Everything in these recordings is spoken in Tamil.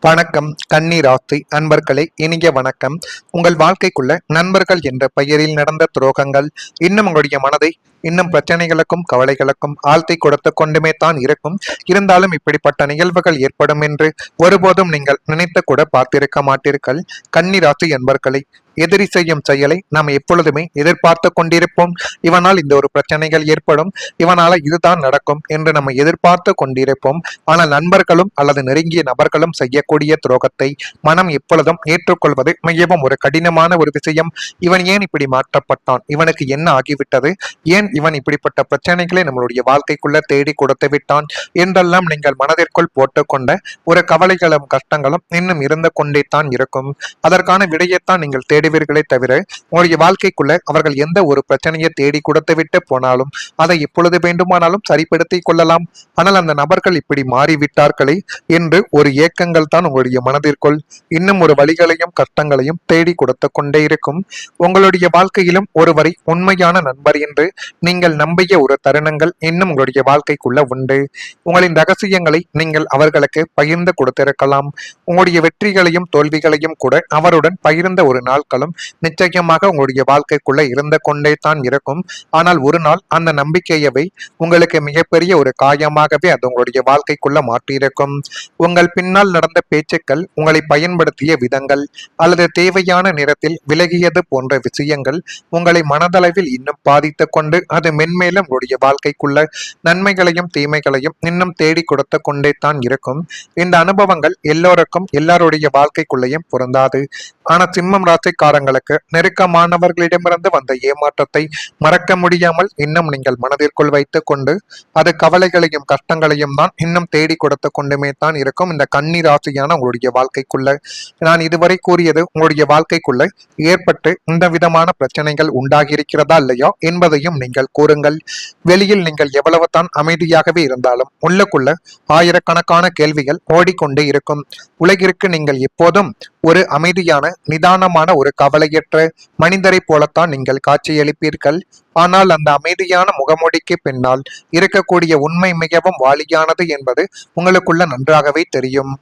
வணக்கம் கன்னி ராசி அன்பர்களே, இனிய வணக்கம். உங்கள் வாழ்க்கைக்குள்ள நண்பர்கள் என்ற பெயரில் நடந்த துரோகங்கள் இன்னும் உங்களுடைய மனதை இன்னும் பிரச்சனைகளுக்கும் கவலைகளுக்கும் ஆழ்த்தி கொடுத்து கொண்டுமே தான் இருக்கும். இருந்தாலும் இப்படிப்பட்ட நிகழ்வுகள் ஏற்படும் என்று ஒருபோதும் நீங்கள் நினைத்து கூட பார்த்திருக்க மாட்டீர்கள். கன்னி ராசி அன்பர்களை, எதிரி செய்யும் செயலை நாம் எப்பொழுதுமே எதிர்பார்த்து கொண்டிருப்போம். இவனால் இந்த ஒரு பிரச்சனைகள் ஏற்படும், இவனால இதுதான் நடக்கும் என்று நம்ம எதிர்பார்த்து கொண்டிருப்போம். ஆனால் நண்பர்களும் அல்லது நெருங்கிய நபர்களும் செய்யக்கூடிய துரோகத்தை மனம் எப்பொழுதும் ஏற்றுக்கொள்வது மிகவும் ஒரு கடினமான ஒரு விஷயம். இவன் ஏன் இப்படி மாற்றப்பட்டான், இவனுக்கு என்ன ஆகிவிட்டது, ஏன் இவன் இப்படிப்பட்ட பிரச்சனைகளை நம்மளுடைய வாழ்க்கைக்குள்ள தேடி கொடுத்து விட்டான் என்றெல்லாம் நீங்கள் மனதிற்குள் போட்டுக்கொண்ட ஒரு கவலைகளும் கஷ்டங்களும் இன்னும் இருந்து கொண்டே தான் இருக்கும். அதற்கான விடையைத்தான் நீங்கள் தேடுவீர்களே தவிர உங்களுடைய வாழ்க்கைக்குள்ள அவர்கள் எந்த ஒரு பிரச்சனையை தேடி கொடுத்து விட்டு போனாலும் அதை எப்பொழுது வேண்டுமானாலும் சரிப்படுத்திக் கொள்ளலாம். ஆனால் அந்த நபர்கள் இப்படி மாறிவிட்டார்களே என்று ஒரு ஏக்கங்கள் தான் உங்களுடைய மனதிற்குள் இன்னும் ஒரு வழிகளையும் கஷ்டங்களையும் தேடி கொடுத்து கொண்டே இருக்கும். உங்களுடைய வாழ்க்கையிலும் ஒருவரை உண்மையான நண்பர் என்று நீங்கள் நம்பிய ஒரு தருணங்கள் இன்னும் உங்களுடைய வாழ்க்கைக்குள்ள உண்டு. உங்களின் ரகசியங்களை நீங்கள் அவர்களுக்கு பகிர்ந்து கொடுத்திருக்கலாம். உங்களுடைய வெற்றிகளையும் தோல்விகளையும் கூட அவருடன் பகிர்ந்த ஒரு நாட்களும் நிச்சயமாக உங்களுடைய வாழ்க்கைக்குள்ள இருந்து கொண்டே தான் இருக்கும். ஆனால் ஒரு நாள் அந்த நம்பிக்கையவை உங்களுக்கு மிகப்பெரிய ஒரு காயமாகவே அது உங்களுடைய வாழ்க்கைக்குள்ள மாற்றியிருக்கும். உங்கள் பின்னால் நடந்த பேச்சுக்கள், உங்களை பயன்படுத்திய விதங்கள் அல்லது தேவையான நேரத்தில் விலகியது போன்ற விஷயங்கள் உங்களை மனதளவில் இன்னும் பாதித்து கொண்டு அது மென்மேலும் உங்களுடைய வாழ்க்கைக்குள்ள நன்மைகளையும் தீமைகளையும் இன்னும் தேடி கொடுத்து கொண்டே தான் இருக்கும். இந்த அனுபவங்கள் எல்லோருக்கும் எல்லாருடைய வாழ்க்கைக்குள்ளேயும் பொருந்தாது. ஆனா சிம்மம் ராசிக்காரங்களுக்கு நெருக்கமானவர்களிடமிருந்து வந்த ஏமாற்றத்தை மறக்க முடியாமல் இன்னும் நீங்கள் மனதிற்குள் வைத்துக் கொண்டு அது கவலைகளையும் கஷ்டங்களையும் தான் இன்னும் தேடி கொடுத்து கொண்டுமே தான் இருக்கும். இந்த கன்னி ராசியான உங்களுடைய வாழ்க்கைக்குள்ள நான் இதுவரை கூறியது உங்களுடைய வாழ்க்கைக்குள்ள ஏற்பட்டு இந்த விதமான பிரச்சனைகள் உண்டாகி இருக்கிறதா இல்லையா என்பதையும் நீங்கள் கூறுங்கள். வெளியில் நீங்கள் எவ்வளவு தான் அமைதியாகவே இருந்தாலும் உள்ளுக்குள்ள ஆயிரக்கணக்கான கேள்விகள் ஓடிக்கொண்டே இருக்கும். உலகிற்கு நீங்கள் எப்போதும் ஒரு அமைதியான நிதானமான ஒரு கவலையற்ற மனிதரை போலத்தான் நீங்கள் காட்சியளிப்பீர்கள். ஆனால் அந்த அமைதியான முகமூடிக்கு பின்னால் இருக்கக்கூடிய உண்மை மிகவும் வாலியானது என்பது உங்களுக்குள்ள நன்றாகவே தெரியும்.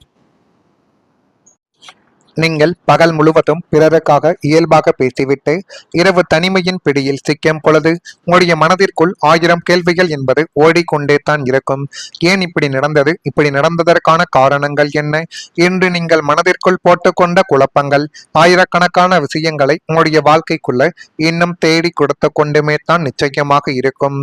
நீங்கள் பகல் முழுவதும் பிறருக்காக இயல்பாக பேசிவிட்டு இரவு தனிமையின் பிடியில் சிக்கும் பொழுது உங்களுடைய மனதிற்குள் 1000 கேள்விகள் என்பது ஓடிக்கொண்டே தான் இருக்கும். ஏன் இப்படி நடந்தது, இப்படி நடந்ததற்கான காரணங்கள் என்ன என்று நீங்கள் மனதிற்குள் போட்டுக்கொண்ட குழப்பங்கள் ஆயிரக்கணக்கான விஷயங்களை உங்களுடைய வாழ்க்கைக்குள்ள இன்னும் தேடி கொடுத்து கொண்டுமே தான் நிச்சயமாக இருக்கும்.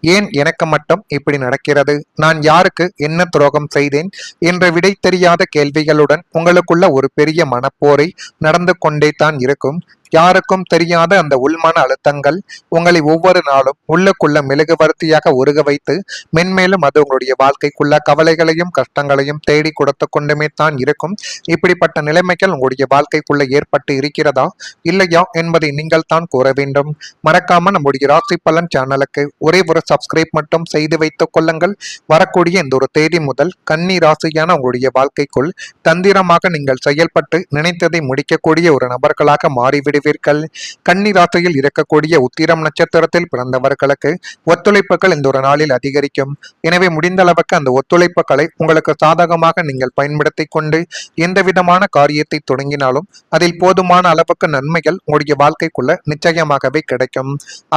ஏன் எனக்கு மட்டும் இப்படி நடக்கிறது, நான் யாருக்கு என்ன துரோகம் செய்தேன் என்ற விடை தெரியாத கேள்விகளுடன் உங்களுக்குள்ள ஒரு பெரிய மனப்போரை நடந்து கொண்டே தான் இருக்கும். யாருக்கும் தெரியாத அந்த உள்மன அழுத்தங்கள் உங்களை ஒவ்வொரு நாளும் உள்ளுக்குள்ள மெழுகுவர்த்தியாக உருக வைத்து மென்மேலும் அது உங்களுடைய வாழ்க்கைக்குள்ள கவலைகளையும் கஷ்டங்களையும் தேடி கொடுத்து கொண்டுமே தான் இருக்கும். இப்படிப்பட்ட நிலைமைகள் உங்களுடைய வாழ்க்கைக்குள்ள ஏற்பட்டு இருக்கிறதா இல்லையா என்பதை நீங்கள் தான் கூற வேண்டும். மறக்காம நம்முடைய ராசி பலன் சேனலுக்கு ஒரே ஒரு சப்ஸ்கிரைப் மட்டும் செய்து வைத்துக் கொள்ளுங்கள். வரக்கூடிய இந்த ஒரு தேதி முதல் கன்னி ராசியான உங்களுடைய வாழ்க்கைக்குள் தந்திரமாக நீங்கள் செயல்பட்டு நினைத்ததை முடிக்கக்கூடிய ஒரு நபர்களாக மாறிவிடு. கன்னி ராசியில் இருக்கக்கூடிய உத்திரம் நட்சத்திரத்தில் பிறந்தவர்களுக்கு ஒத்துழைப்புகள் இந்த ஒரு நாளில் அதிகரிக்கும். எனவே முடிந்த அளவுக்கு அந்த ஒத்துழைப்புகளை உங்களுக்கு சாதகமாக நீங்கள் பயன்படுத்தி கொண்டு எந்த விதமான காரியத்தை தொடங்கினாலும் அதில் போதுமான அளவுக்கு நன்மைகள் உங்களுடைய வாழ்க்கைக்குள்ள நிச்சயமாகவே கிடைக்கும்.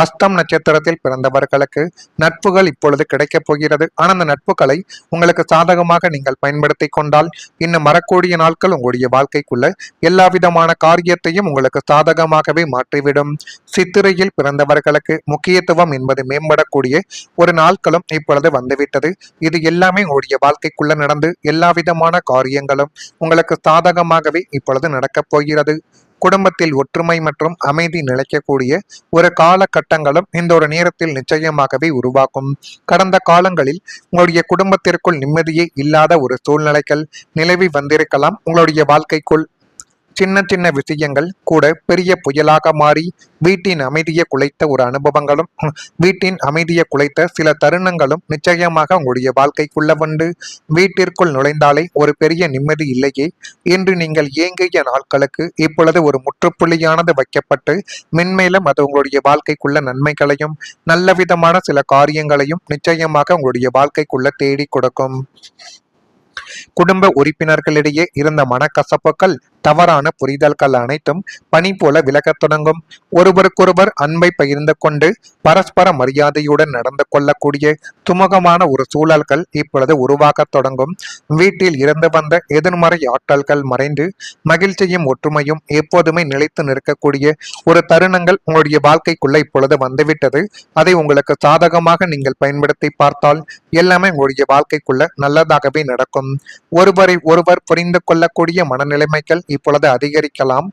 அஸ்தம் நட்சத்திரத்தில் பிறந்தவர்களுக்கு நட்புகள் இப்பொழுது கிடைக்கப் போகிறது. ஆனால் அந்த நட்புகளை உங்களுக்கு சாதகமாக நீங்கள் பயன்படுத்தி கொண்டால் இன்னும் வரக்கூடிய நாட்கள் உங்களுடைய வாழ்க்கைக்குள்ள எல்லா விதமான காரியத்தையும் உங்களுக்கு சாதகமாகவே மாற்றிவிடும். சித்திரையில் பிறந்தவர்களுக்கு முக்கியத்துவம் என்பது மேம்படக்கூடிய ஒரு நாட்களும் இப்பொழுது வந்துவிட்டது. இது எல்லாமே உங்களுடைய வாழ்க்கைக்குள்ள நடந்து எல்லா விதமான காரியங்களும் உங்களுக்கு சாதகமாகவே இப்பொழுது நடக்கப் போகிறது. குடும்பத்தில் ஒற்றுமை மற்றும் அமைதி நிலைக்கக்கூடிய ஒரு காலகட்டங்களும் இந்த ஒரு நேரத்தில் நிச்சயமாகவே உருவாக்கும். கடந்த காலங்களில் உங்களுடைய குடும்பத்திற்குள் நிம்மதியே இல்லாத ஒரு சூழ்நிலைகள் நிலவி வந்திருக்கலாம். உங்களுடைய வாழ்க்கைக்குள் சின்ன சின்ன விஷயங்கள் கூட பெரிய புயலாக மாறி வீட்டின் அமைதியை குலைத்த ஒரு அனுபவங்களும் வீட்டின் அமைதியை குலைத்த சில தருணங்களும் நிச்சயமாக உங்களுடைய வாழ்க்கைக்குள்ள வந்து வீட்டிற்குள் நுழைந்தாலே ஒரு பெரிய நிம்மதி இல்லையே என்று நீங்கள் ஏங்கிய நாட்களுக்கு இப்பொழுது ஒரு முற்றுப்புள்ளியானது வைக்கப்பட்டு மென்மேலும் அது உங்களுடைய வாழ்க்கைக்குள்ள நன்மைகளையும் நல்ல விதமான சில காரியங்களையும் நிச்சயமாக உங்களுடைய வாழ்க்கைக்குள்ள தேடி கொடுக்கும். குடும்ப உறுப்பினர்களிடையே இருந்த மனக்கசப்புகள், தவறான புரிதல்கள் அனைத்தும் பனி போல விலகத் தொடங்கும். ஒருவருக்கொருவர் அன்பை பகிர்ந்து கொண்டு பரஸ்பர மரியாதையுடன் நடந்து கொள்ளக்கூடிய சுமூகமான ஒரு சூழல்கள் இப்பொழுது உருவாகத் தொடங்கும். வீட்டில் இருந்து வந்த எதிர்மறை ஆற்றல்கள் மறைந்து மகிழ்ச்சியும் ஒற்றுமையும் எப்போதுமே நிலைத்து நிற்கக்கூடிய ஒரு தருணங்கள் உங்களுடைய வாழ்க்கைக்குள்ள இப்பொழுது வந்துவிட்டது. அதை உங்களுக்கு சாதகமாக நீங்கள் பயன்படுத்தி பார்த்தால் எல்லாமே உங்களுடைய வாழ்க்கைக்குள்ள நல்லதாகவே நடக்கும். ஒருவரை ஒருவர் புரிந்து கொள்ளக்கூடிய மனநிலைமைகள் இப்பொழுது அதிகரிக்கலாம்.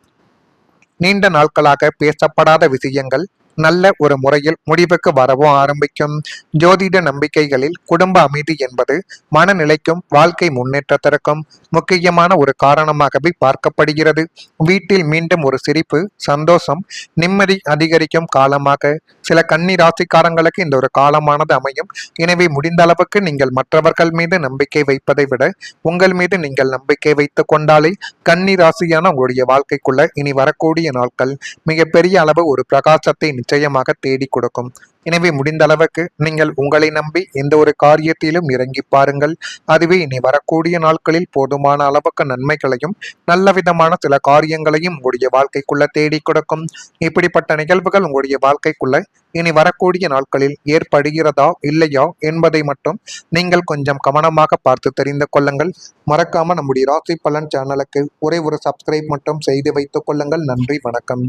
நீண்ட நாட்களாக பேசப்படாத விஷயங்கள் நல்ல ஒரு முறையில் முடிவுக்கு வரவும் ஆரம்பிக்கும். ஜோதிட நம்பிக்கைகளில் குடும்ப அமைதி என்பது மனநிலைக்கும் வாழ்க்கை முன்னேற்றத்திற்கும் முக்கியமான ஒரு காரணமாகவே பார்க்கப்படுகிறது. வீட்டில் மீண்டும் ஒரு சிரிப்பு, சந்தோஷம், நிம்மதி அதிகரிக்கும் காலமாக சில கன்னி ராசிக்காரங்களுக்கு இந்த ஒரு காலமானது அமையும். எனவே முடிந்த அளவுக்கு நீங்கள் மற்றவர்கள் மீது நம்பிக்கை வைப்பதை விட உங்கள் மீது நீங்கள் நம்பிக்கை வைத்துக் கொண்டாலே கன்னி ராசியான உங்களுடைய வாழ்க்கைக்குள்ள இனி வரக்கூடிய நாட்கள் மிகப்பெரிய அளவு ஒரு பிரகாசத்தை நிச்சயமாக தேடி கொடுக்கும். எனவே முடிந்த அளவுக்கு நீங்கள் உங்களை நம்பி எந்த ஒரு காரியத்திலும் இறங்கி பாருங்கள். அதுவே இனி வரக்கூடிய நாட்களில் போதுமான அளவுக்கு நன்மைகளையும் நல்ல விதமான சில காரியங்களையும் உங்களுடைய வாழ்க்கைக்குள்ள தேடி கொடுக்கும். இப்படிப்பட்ட நிகழ்வுகள் உங்களுடைய வாழ்க்கைக்குள்ள இனி வரக்கூடிய நாட்களில் ஏற்படுகிறதா இல்லையா என்பதை மட்டும் நீங்கள் கொஞ்சம் கவனமாக பார்த்து தெரிந்து கொள்ளுங்கள். மறக்காம நம்முடைய ராசி பலன் சேனலுக்கு ஒரே ஒரு சப்ஸ்கிரைப் மட்டும் செய்து வைத்துக் கொள்ளுங்கள். நன்றி, வணக்கம்.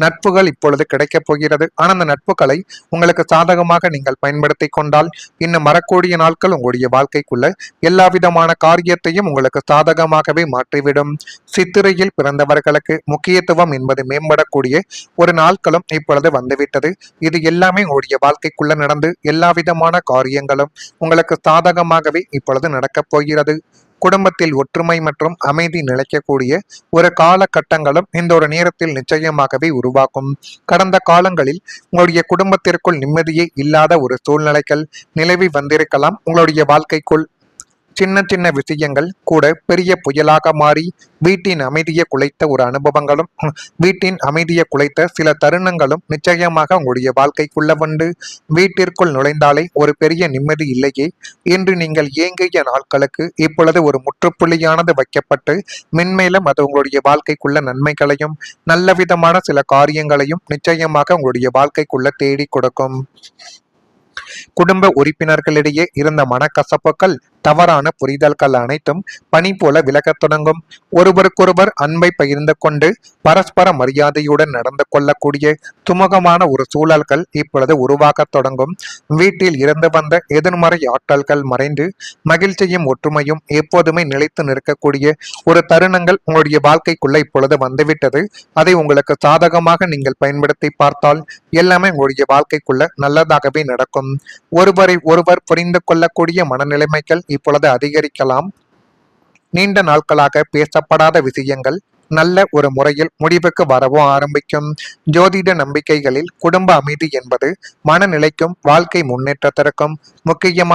நட்புகள் இப்பொழுது கிடைக்கப் போகிறது. ஆனால் அந்த நட்புகளை உங்களுக்கு சாதகமாக நீங்கள் பயன்படுத்தி கொண்டால் இன்னும் வரக்கூடிய நாட்கள் உங்களுடைய வாழ்க்கைக்குள்ள எல்லா விதமான காரியத்தையும் உங்களுக்கு சாதகமாகவே மாற்றிவிடும். சித்திரையில் பிறந்தவர்களுக்கு முக்கியத்துவம் என்பது மேம்படக்கூடிய ஒரு நாட்களும் இப்பொழுது வந்துவிட்டது. இது எல்லாமே உங்களுடைய வாழ்க்கைக்குள்ள நடந்து எல்லா விதமான காரியங்களும் உங்களுக்கு சாதகமாகவே இப்பொழுது நடக்கப் போகிறது. குடும்பத்தில் ஒற்றுமை மற்றும் அமைதி நிலைக்கக்கூடிய ஒரு காலகட்டங்களும் இந்த ஒரு நேரத்தில் நிச்சயமாகவே உருவாக்கும். கடந்த காலங்களில் உங்களுடைய குடும்பத்திற்குள் நிம்மதியே இல்லாத ஒரு சூழ்நிலைகள் நிலவி வந்திருக்கலாம். உங்களுடைய வாழ்க்கைக்குள் சின்ன சின்ன விஷயங்கள் கூட பெரிய புயலாக மாறி வீட்டின் அமைதியை குலைத்த ஒரு அனுபவங்களும் வீட்டின் அமைதியை குலைத்த சில தருணங்களும் நிச்சயமாக உங்களுடைய வாழ்க்கைக்குள்ள வந்து வீட்டிற்குள் நுழைந்தாலே ஒரு பெரிய நிம்மதி இல்லையே என்று நீங்கள் ஏங்கிய நாட்களுக்கு இப்பொழுது ஒரு முற்றுப்புள்ளியானது வைக்கப்பட்டு மென்மேலும் அது உங்களுடைய வாழ்க்கைக்குள்ள நன்மைகளையும் நல்ல விதமான சில காரியங்களையும் நிச்சயமாக உங்களுடைய வாழ்க்கைக்குள்ள தேடி கொடுக்கும். குடும்ப உறுப்பினர்களிடையே இருந்த மனக்கசப்புகள், தவறான புரிதல்கள் அனைத்தும் பனி போல விலகத் தொடங்கும். ஒருவருக்கொருவர் அன்பை பகிர்ந்து கொண்டு பரஸ்பர மரியாதையுடன் நடந்து கொள்ளக்கூடிய சுமூகமான ஒரு சூழல்கள் இப்பொழுது உருவாகத் தொடங்கும். வீட்டில் இருந்து வந்த எதிர்மறை ஆற்றல்கள் மறைந்து மகிழ்ச்சியும் ஒற்றுமையும் எப்போதுமே நிலைத்து நிற்கக்கூடிய ஒரு தருணங்கள் உங்களுடைய வாழ்க்கைக்குள்ள இப்பொழுது வந்துவிட்டது. அதை உங்களுக்கு சாதகமாக நீங்கள் பயன்படுத்தி பார்த்தால் எல்லாமே உங்களுடைய வாழ்க்கைக்குள்ள நல்லதாகவே நடக்கும். ஒருவரை ஒருவர் புரிந்து கொள்ளக்கூடிய மனநிலைமைகள் இப்பொழுது அதிகரிக்கலாம். நீண்ட நாட்களாக பேசப்படாத விஷயங்கள் நல்ல ஒரு முறையில் முடிவுக்கு வரவும் ஆரம்பிக்கும். ஜோதிட நம்பிக்கைகளில் குடும்ப அமைதி என்பது மனநிலைக்கும் வாழ்க்கை முன்னேற்றத்திற்கும் முக்கியமான